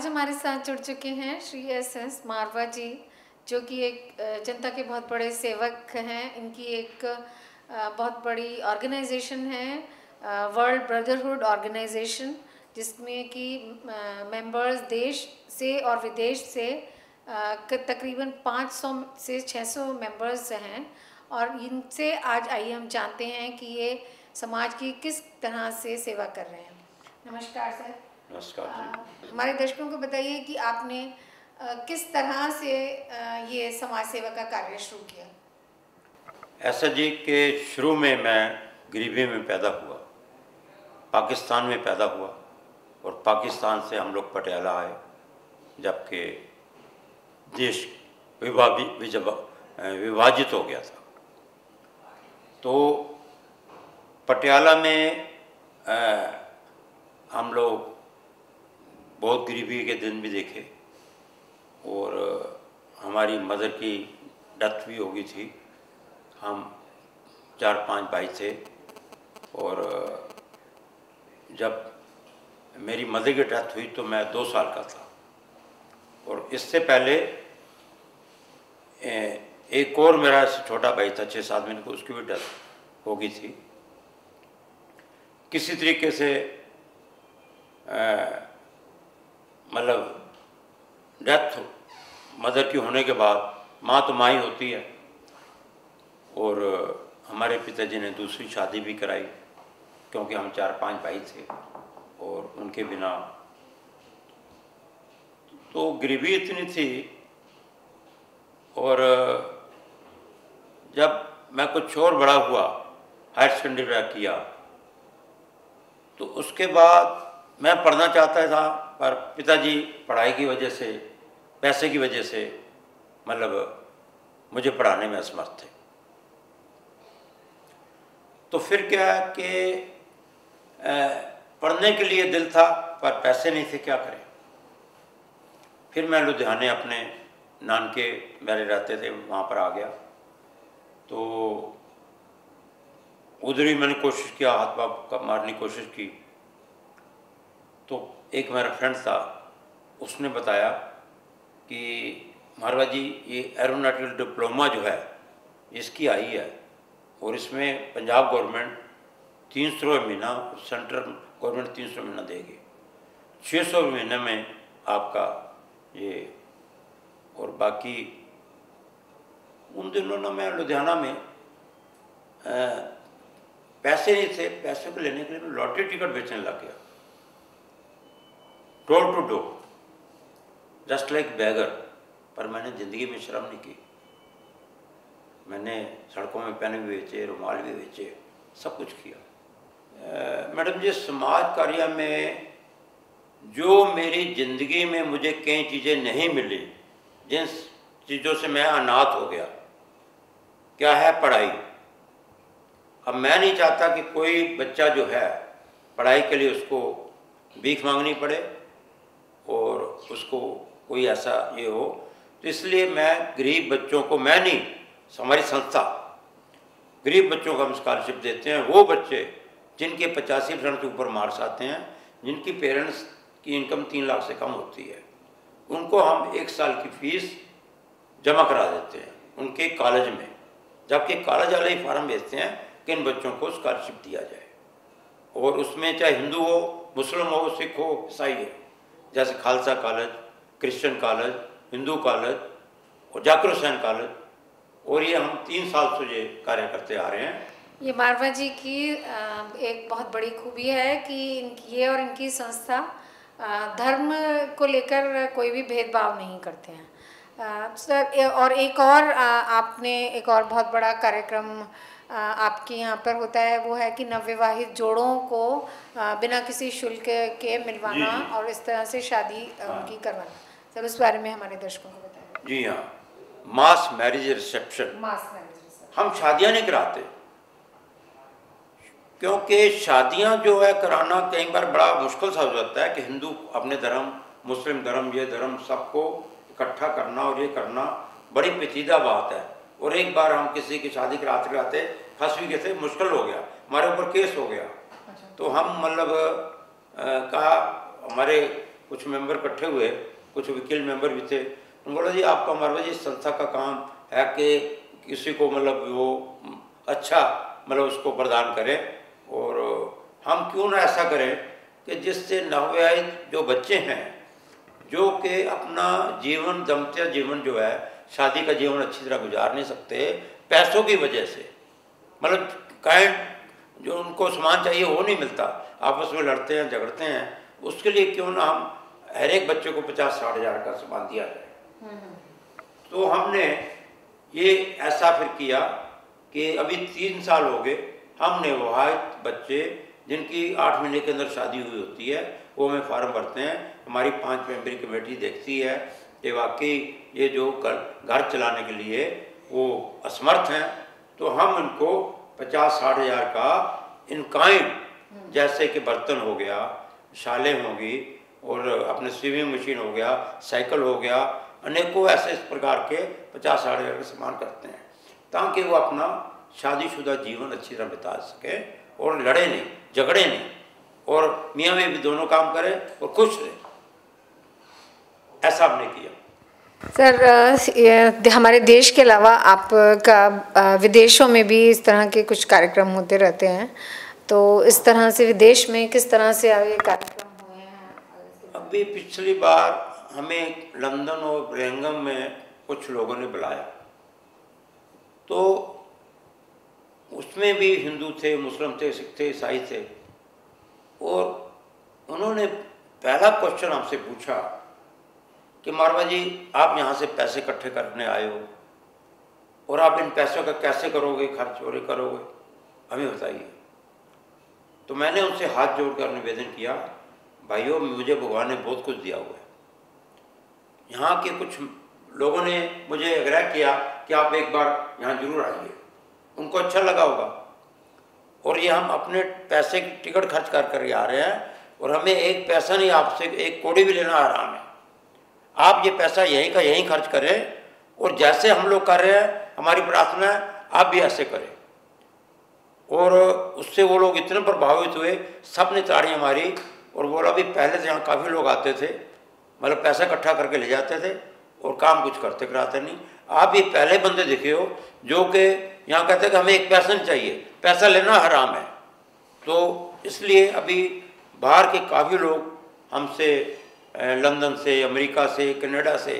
आज हमारे साथ जुड़ चुके हैं श्री एस मारवा जी, जो कि एक जनता के बहुत बड़े सेवक हैं। इनकी एक बहुत बड़ी ऑर्गेनाइजेशन है, वर्ल्ड ब्रदरहुड ऑर्गेनाइजेशन, जिसमें कि मेंबर्स देश से और विदेश से तकरीबन 500 से 600 मेंबर्स हैं। और इनसे आज आइए हम जानते हैं कि ये समाज की किस तरह से सेवा कर रहे हैं। नमस्कार सर। नमस्कार जी। हमारे दर्शकों को बताइए कि आपने किस तरह से ये समाज सेवा का कार्य शुरू किया। ऐसा जी के शुरू में मैं गरीबी में पैदा हुआ, पाकिस्तान में पैदा हुआ और पाकिस्तान से हम लोग पटियाला आए, जबकि देश विभाजित हो गया था। तो पटियाला में हम लोग बहुत गरीबी के दिन भी देखे और हमारी मदर की डेथ भी हो गई थी। हम 4-5 भाई थे और जब मेरी मदर की डेथ हुई तो मैं 2 साल का था। और इससे पहले एक और मेरा छोटा भाई था 6-7 महीने को, उसकी भी डेथ हो गई थी। किसी तरीके से मतलब डेथ मदर की होने के बाद माँ तो माँ ही होती है। और हमारे पिताजी ने दूसरी शादी भी कराई, क्योंकि हम 4-5 भाई थे और उनके बिना तो गरीबी इतनी थी। और जब मैं कुछ और बड़ा हुआ, हायर सेकेंडरी किया, तो उसके बाद मैं पढ़ना चाहता था, पर पिताजी पढ़ाई की वजह से, पैसे की वजह से मतलब मुझे पढ़ाने में असमर्थ थे। तो फिर क्या है कि पढ़ने के लिए दिल था पर पैसे नहीं थे, क्या करें। फिर मैं लुधियाने अपने नानके मेरे रहते थे, वहाँ पर आ गया। तो उधर ही मैंने कोशिश किया, हाथ पाँव मारने की कोशिश की। तो एक मेरा फ्रेंड था, उसने बताया कि मारवा जी ये एरोनॉटिकल डिप्लोमा जो है इसकी आई है और इसमें पंजाब गवर्नमेंट 300 रुपये महीना, सेंट्रल गवर्नमेंट 300 महीना देगी, 600 महीने में आपका ये। और बाकी उन दिनों ना मैं लुधियाना में पैसे नहीं थे, पैसे को लेने के लिए मैं लॉटरी टिकट बेचने लग गया, door to door, just like beggar. पर मैंने ज़िंदगी में शर्म नहीं की। मैंने सड़कों में पेन भी बेचे, रुमाल भी बेचे, सब कुछ किया। मैडम जी, समाज कार्य में जो मेरी ज़िंदगी में मुझे कई चीज़ें नहीं मिली, जिन चीज़ों से मैं अनाथ हो गया, क्या है पढ़ाई। अब मैं नहीं चाहता कि कोई बच्चा जो है पढ़ाई के लिए उसको भीख मांगनी पड़े और उसको कोई ऐसा ये हो। तो इसलिए मैं गरीब बच्चों को, मैं नहीं, हमारी संस्था गरीब बच्चों को हम स्कॉलरशिप देते हैं। वो बच्चे जिनके 85% से ऊपर मार्क्स आते हैं, जिनकी पेरेंट्स की इनकम 3 लाख से कम होती है, उनको हम 1 साल की फ़ीस जमा करा देते हैं उनके कॉलेज में, जबकि कॉलेज वाले ही फार्म भेजते हैं कि इन बच्चों को स्कॉलरशिप दिया जाए। और उसमें चाहे हिंदू हो, मुस्लिम हो, सिख हो, ईसाई हो, जैसे Khalsa college, Christian college, Hindu college और जाकिर हुसैन कॉलेज। और ये हम 3 साल से ये कार्य करते आ रहे हैं। ये मारवा जी की एक बहुत बड़ी खूबी है कि ये और इनकी संस्था धर्म को लेकर कोई भी भेदभाव नहीं करते हैं। सर, और एक और आपने एक और बहुत बड़ा कार्यक्रम आपके यहाँ पर होता है, वो है कि नवविवाहित जोड़ों को बिना किसी शुल्क के मिलवाना जी। और इस तरह से शादी उनकी करवाना। सर, उस बारे में हमारे दर्शकों को बताएं। जी हाँ, मास मैरिज रिसेप्शन। मास मैरिज हम शादियाँ नहीं कराते, क्योंकि शादियाँ जो है कराना कई बार बड़ा मुश्किल सा हो जाता है कि हिंदू अपने धर्म, मुस्लिम धर्म, ये धर्म सबको इकट्ठा करना और ये करना बड़ी पेचीदा बात है। और एक बार हम किसी की शादी कराते कराते फंस भी गए थे, मुश्किल हो गया, हमारे ऊपर केस हो गया। तो हम मतलब कहा, हमारे कुछ मेंबर इकट्ठे हुए, कुछ वकील मेंबर भी थे। उन्होंने बोला जी आपका मारवा जी संस्था का काम है कि किसी को मतलब वो अच्छा मतलब उसको प्रदान करें, और हम क्यों ना ऐसा करें कि जिससे नवविवाहित जो बच्चे हैं जो कि अपना जीवन दाम्पत्य जीवन जो है, शादी का जीवन अच्छी तरह गुजार नहीं सकते पैसों की वजह से, मतलब काइंड जो उनको सामान चाहिए वो नहीं मिलता, आपस में लड़ते हैं झगड़ते हैं, उसके लिए क्यों ना हम हर एक बच्चे को 50-60 हज़ार का सामान दिया जाए। तो हमने ये ऐसा फिर किया कि अभी 3 साल हो गए, हमने वहाँ बच्चे जिनकी 8 महीने के अंदर शादी हुई होती है वो हमें फार्म भरते हैं, हमारी 5 मेंबरी कमेटी देखती है कि वाकई ये जो घर चलाने के लिए वो असमर्थ हैं, तो हम इनको 50-60 हज़ार का इन काइंड, जैसे कि बर्तन हो गया, शालें होंगी, और अपने स्विमिंग मशीन हो गया, साइकिल हो गया, अनेकों ऐसे इस प्रकार के 50-60 हज़ार का सामान करते हैं, ताकि वो अपना शादीशुदा जीवन अच्छी तरह बिता सके और लड़े नहीं, झगड़े नहीं, और मियाँ में भी दोनों काम करें और खुश रहे। ऐसा हमने किया। सर, हमारे देश के अलावा आपका विदेशों में भी इस तरह के कुछ कार्यक्रम होते रहते हैं, तो इस तरह से विदेश में किस तरह से ये कार्यक्रम हुए हैं? अभी पिछली बार हमें लंदन और बर्मिंघम में कुछ लोगों ने बुलाया, तो उसमें भी हिंदू थे, मुस्लिम थे, सिख थे, ईसाई थे, और उन्होंने पहला क्वेश्चन हमसे पूछा कि मारवा जी आप यहाँ से पैसे इकट्ठे करने आए हो और आप इन पैसों का कैसे करोगे, खर्च और करोगे, हमें बताइए। तो मैंने उनसे हाथ जोड़कर निवेदन किया, भाइयों मुझे भगवान ने बहुत कुछ दिया हुआ है। यहाँ के कुछ लोगों ने मुझे आग्रह किया कि आप एक बार यहाँ जरूर आइए, उनको अच्छा लगा होगा, और ये हम अपने पैसे की टिकट खर्च कर आ रहे हैं, और हमें एक पैसा नहीं आपसे एक कौड़ी भी लेना आराम है। आप ये पैसा यहीं का यहीं खर्च करें, और जैसे हम लोग कर रहे हैं हमारी प्रार्थना है आप भी ऐसे करें। और उससे वो लोग इतने प्रभावित हुए, सब ने ताड़ियाँ मारी और बोला भी पहले तो यहाँ काफ़ी लोग आते थे, मतलब पैसा इकट्ठा करके ले जाते थे और काम कुछ करते कराते नहीं, आप ये पहले बंदे दिखे हो जो कि यहाँ कहते हैं कि हमें एक पैसा नहीं चाहिए, पैसा लेना हराम है। तो इसलिए अभी बाहर के काफ़ी लोग हमसे लंदन से, अमेरिका से, कनाडा से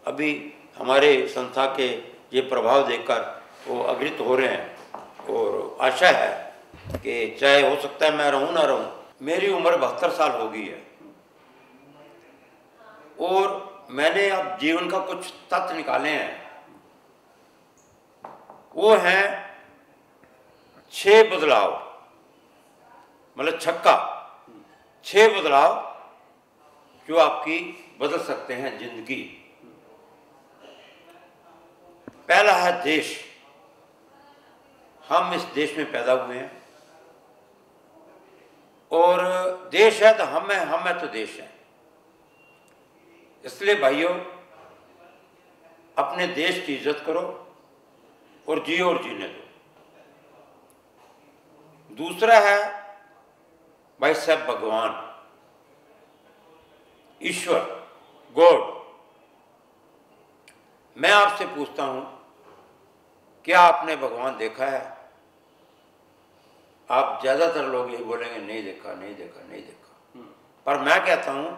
अभी हमारे संस्था के ये प्रभाव देखकर वो अग्रहित हो रहे हैं, और आशा है कि चाहे हो सकता है मैं रहूं ना रहूं, मेरी उम्र 72 साल हो गई है, और मैंने अब जीवन का कुछ तत्व निकाले हैं, वो हैं 6 बदलाव, मतलब छक्का, 6 बदलाव जो आपकी बदल सकते हैं जिंदगी। पहला है देश, हम इस देश में पैदा हुए हैं, और देश है तो हम है तो देश है। इसलिए भाइयों अपने देश की इज्जत करो और जियो और जीने दो। दूसरा है भाई साहब भगवान, ईश्वर, गॉड। मैं आपसे पूछता हूं, क्या आपने भगवान देखा है? आप ज्यादातर लोग यही बोलेंगे नहीं देखा, नहीं देखा, नहीं देखा। पर मैं कहता हूं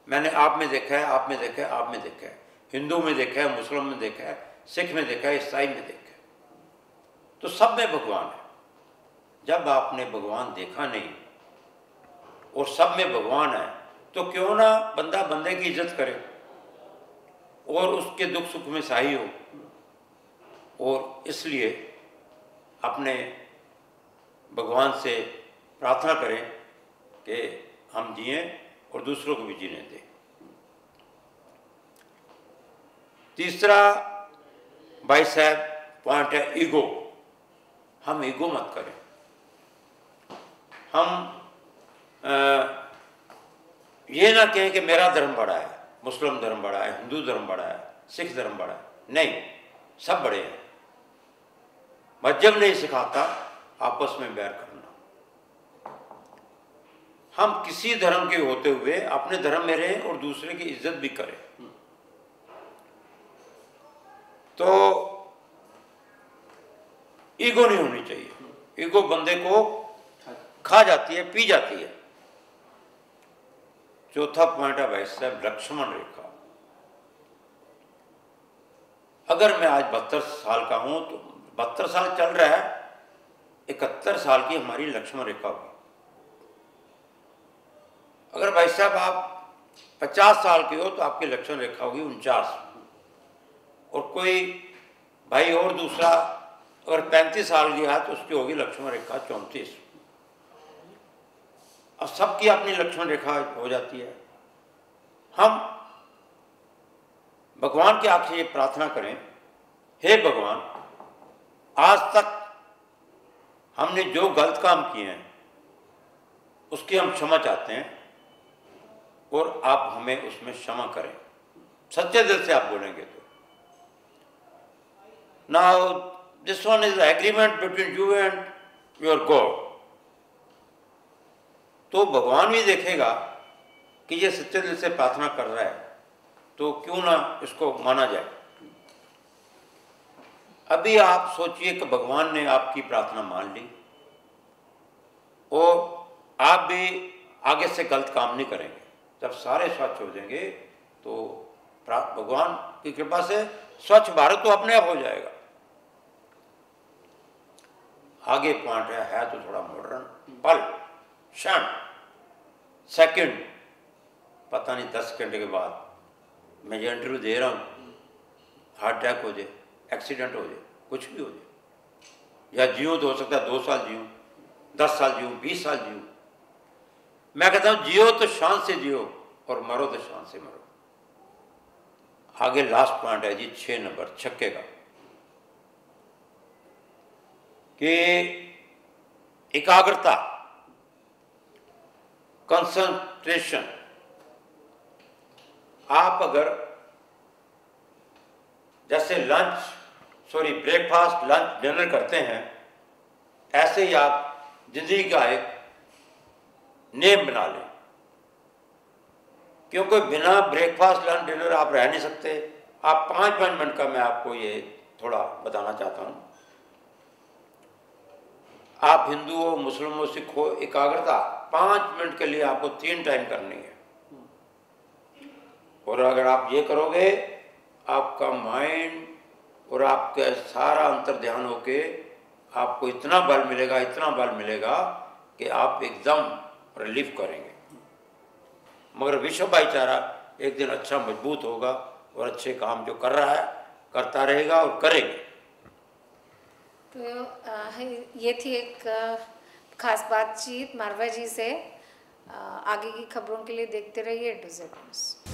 मैंने आप में देखा है, आप में देखा है, आप में देखा है, हिंदू में देखा है, मुस्लिम में देखा है, सिख में देखा है, ईसाई में देखा है, तो सब में भगवान है। जब आपने भगवान देखा नहीं और सब में भगवान है, तो क्यों ना बंदा बंदे की इज्जत करे और उसके दुख सुख में सहाय हो। और इसलिए अपने भगवान से प्रार्थना करें कि हम जिएं और दूसरों को भी जीने दें। तीसरा भाई साहब पॉइंट है ईगो। हम ईगो मत करें। हम ये ना कहें कि मेरा धर्म बड़ा है, मुस्लिम धर्म बड़ा है, हिंदू धर्म बड़ा है, सिख धर्म बड़ा है। नहीं, सब बड़े हैं। मजहब नहीं सिखाता आपस में बैर करना। हम किसी धर्म के होते हुए अपने धर्म में रहें और दूसरे की इज्जत भी करें। तो ईगो नहीं होनी चाहिए। ईगो बंदे को खा जाती है, पी जाती है। चौथा पॉइंट है भाई साहब, लक्ष्मण रेखा। अगर मैं आज 72 साल का हूं तो 72 साल चल रहा है, 71 साल की हमारी लक्ष्मण रेखा होगी। अगर भाई साहब आप 50 साल के हो तो आपकी लक्ष्मण रेखा होगी 49, और कोई भाई और दूसरा अगर 35 साल की है तो उसकी होगी लक्ष्मण रेखा 34। अब सबकी अपनी लक्ष्मण रेखा हो जाती है। हम भगवान के आगे ये प्रार्थना करें, हे भगवान, आज तक हमने जो गलत काम किए हैं उसकी हम क्षमा चाहते हैं और आप हमें उसमें क्षमा करें। सच्चे दिल से आप बोलेंगे तो। Now this one is agreement between you and your God. तो भगवान भी देखेगा कि ये सच्चे दिल से प्रार्थना कर रहा है, तो क्यों ना इसको माना जाए। अभी आप सोचिए कि भगवान ने आपकी प्रार्थना मान ली और आप भी आगे से गलत काम नहीं करेंगे। जब सारे स्वच्छ हो जाएंगे तो भगवान की कृपा से स्वच्छ भारत तो अपने आप हो जाएगा। आगे पॉइंट है तो थोड़ा मॉडर्न। पल, क्षण, सेकंड, पता नहीं 10 सेकंड के बाद मैं ये इंटरव्यू दे रहा हूँ, हार्ट अटैक हो जाए, एक्सीडेंट हो जाए, कुछ भी हो जाए, या जियो तो हो सकता है 2 साल जियो, 10 साल जियो, 20 साल जियो। मैं कहता हूँ जियो तो शान से जियो और मरो तो शान से मरो। आगे लास्ट पॉइंट है जी 6 नंबर, छक्के का, कि एकाग्रता, कंसंट्रेशन। आप अगर जैसे ब्रेकफास्ट, लंच, डिनर करते हैं, ऐसे ही आप जिंदगी का एक नेम बना लें, क्योंकि बिना ब्रेकफास्ट, लंच, डिनर आप रह नहीं सकते। आप 5-5 मिनट का मैं आपको ये थोड़ा बताना चाहता हूँ। आप हिंदू हो, मुस्लिम हो, सिख हो, एकाग्रता 5 मिनट के लिए आपको 3 टाइम करनी है। और अगर आप ये करोगे, आपका माइंड और आपका सारा अंतर ध्यान होके आपको इतना बल मिलेगा, इतना बल मिलेगा कि आप एकदम रिलीफ करेंगे। मगर विश्व भाईचारा एक दिन अच्छा मजबूत होगा और अच्छे काम जो कर रहा है करता रहेगा और करेगा। तो ये थी एक खास बातचीत मारवा जी से। आगे की खबरों के लिए देखते रहिए A to Z न्यूज़।